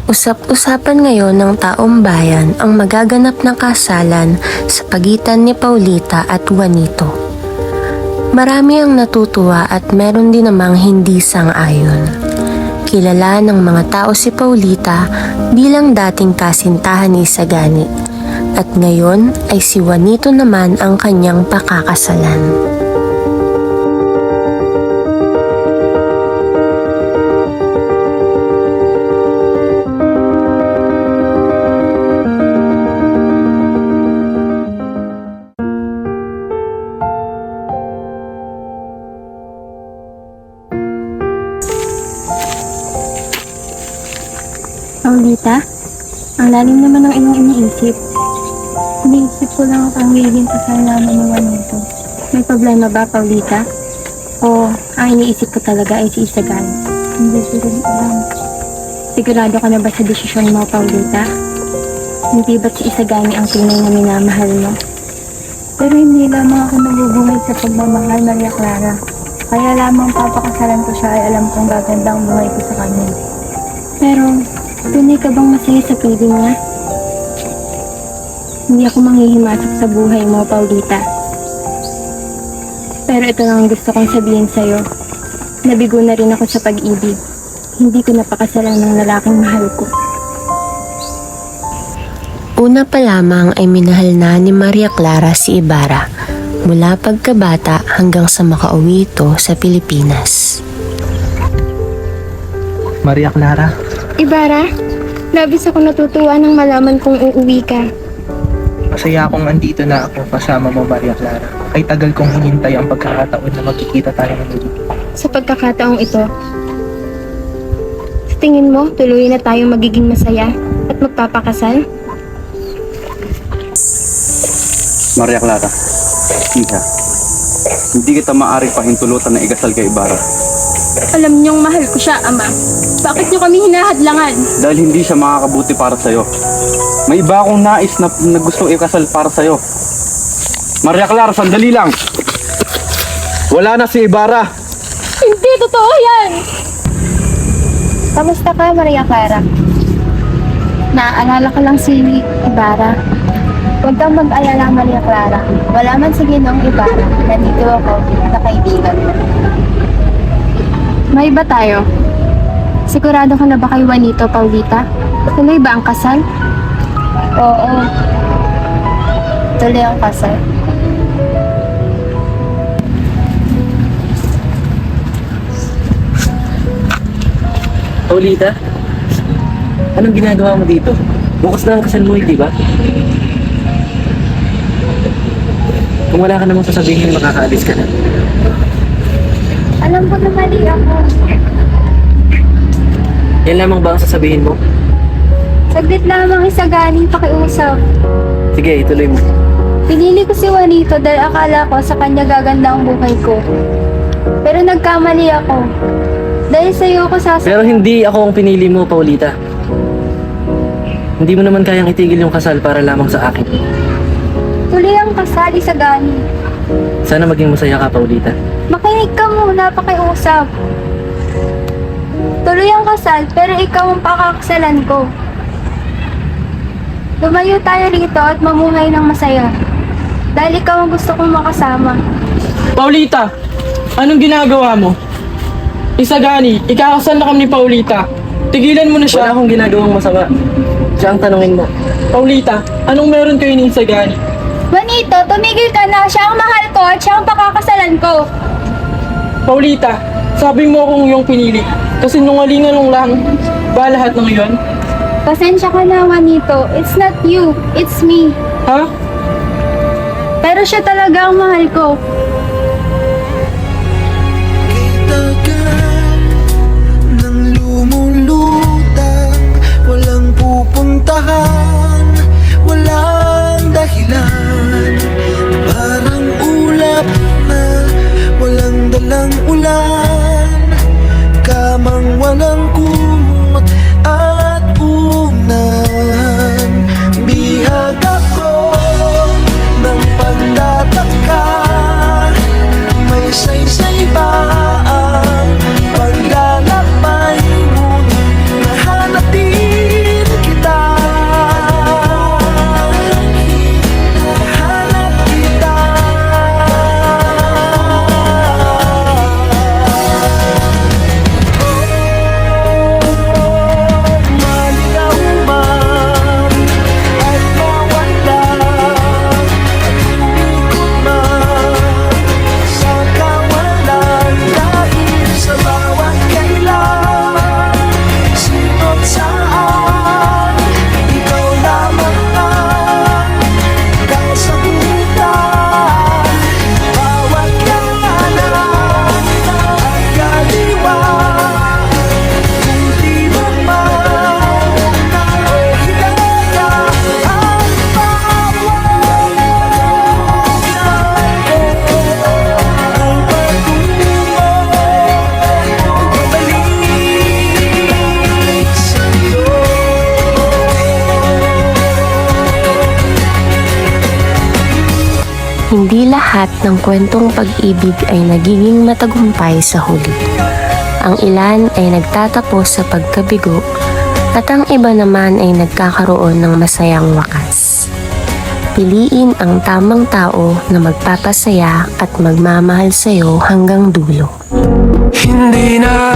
Usap-usapan ngayon ng taong bayan ang magaganap na kasalan sa pagitan ni Paulita at Juanito. Marami ang natutuwa at meron din namang hindi sang-ayon. Kilala ng mga tao si Paulita bilang dating kasintahan ni Isagani at ngayon ay si Juanito naman ang kanyang pakakasalan. Paulita, ang lalim naman ng iyong iniisip. Iniisip ko lang ang magiging kasal namin ni Juanito. May problema ba, Paulita? O ang iniisip ko talaga ay si Isagani? Hindi ko rin alam. Sigurado ka na ba sa desisyon mo, Paulita? Hindi ba't si Isagani ang tunay na minamahal mo? Pero hindi lamang ako nabubuhay sa pagmamahal, Maria Clara. Kaya lamang papakasalan ko siya ay alam kong gaganda ang buhay ko sa kanya. Pero tunay ka bang masaya sa piling niya? Hindi ako manghihimasok sa buhay mo, Paulita. Pero ito lang ang gusto kong sabihin sa'yo. Nabigo na rin ako sa pag-ibig. Hindi ko napakasalan ng lalaking mahal ko. Una pa lamang ay minahal na ni Maria Clara si Ibarra mula pagkabata hanggang sa makauwi ito sa Pilipinas. Maria Clara, Ibarra, labis ako natutuwa nang malaman kong uuwi ka. masaya akong andito na ako kasama mo, Maria Clara. Ay tagal kong hinintay ang pagkakataon na magkikita tayo ng muli. Sa pagkakataong ito, sa tingin mo, tuloy na tayo magiging masaya at magpapakasal? Maria Clara, Iha, hindi kita maaaring pahintulutan na igasal kay Ibarra. Alam niyong mahal ko siya, Ama. Bakit niyo kami hinahadlangan? Dahil hindi siya makakabuti para sa'yo. May iba akong nais na gusto ikasal para sa'yo. Maria Clara, sandali lang! Wala na si Ibarra! Hindi totoo yan! Kamusta ka, Maria Clara? Naaalala ko lang si Ibarra. Huwag kang mag-alala, Maria Clara. Wala man si Ginong Ibarra. Nandito ako na kaibigan mo. May iba tayo? Sigurado ka na ba kay Juanito, Paulita? Tuloy ba ang kasal? Oo. Tuloy ang kasal. Paulita, anong ginagawa mo dito? Bukas na ang kasal mo, di ba? Kung wala ka namang sasabihin, makakaalis ka na. Alam ko na mali ako. Yan lamang ba ang sasabihin mo? Saglit lamang Isagani pakiusap. Sige, ituloy mo. Pinili ko si Juanito dahil akala ko sa kanya gaganda ang buhay ko. Pero nagkamali ako. Dahil sa'yo ko Pero hindi ako ang pinili mo, Paulita. Hindi mo naman kayang itigil yung kasal para lamang sa akin. Tuloy ang kasal, Isagani. Sana maging masaya ka, Paulita. Makinig ka muna pakiusap. Tuloy ang kasal pero ikaw ang pakakasalan ko. Lumayo tayo rito at mamuhay ng masaya. Dahil ikaw ang gusto kong makasama. Paulita, anong ginagawa mo? Isagani, ikakasal na kami ni Paulita. Tigilan mo na Wala siya. akong ginagawang masama. Siya ang tanungin mo. Paulita, anong meron kayo ni Isagani? Juanito, tumigil ka na. Siya ang mahal ko at siya ang pakakasalan ko. Paulita, sabi mo akong iyong pinili. Kasi nungalingan lang ba lahat ng iyon? Pasensya ka na, Juanito. It's not you, it's me. Ha? Pero siya talaga ang mahal ko. Nang lumulutang, walang pupuntahan, walang dahilan. Parang ulap na walang dalang ulan, kamang walang kumot at unan. Bihag ako ng pagtataka, may saysay ba ang paglalakbay, ngunit nahanapin hindi lahat ng kwentong pag-ibig ay nagiging matagumpay sa huli. Ang ilan ay nagtatapos sa pagkabigo at ang iba naman ay nagkakaroon ng masayang wakas. Piliin ang tamang tao na magpapasaya at magmamahal sa'yo hanggang dulo. Hindi na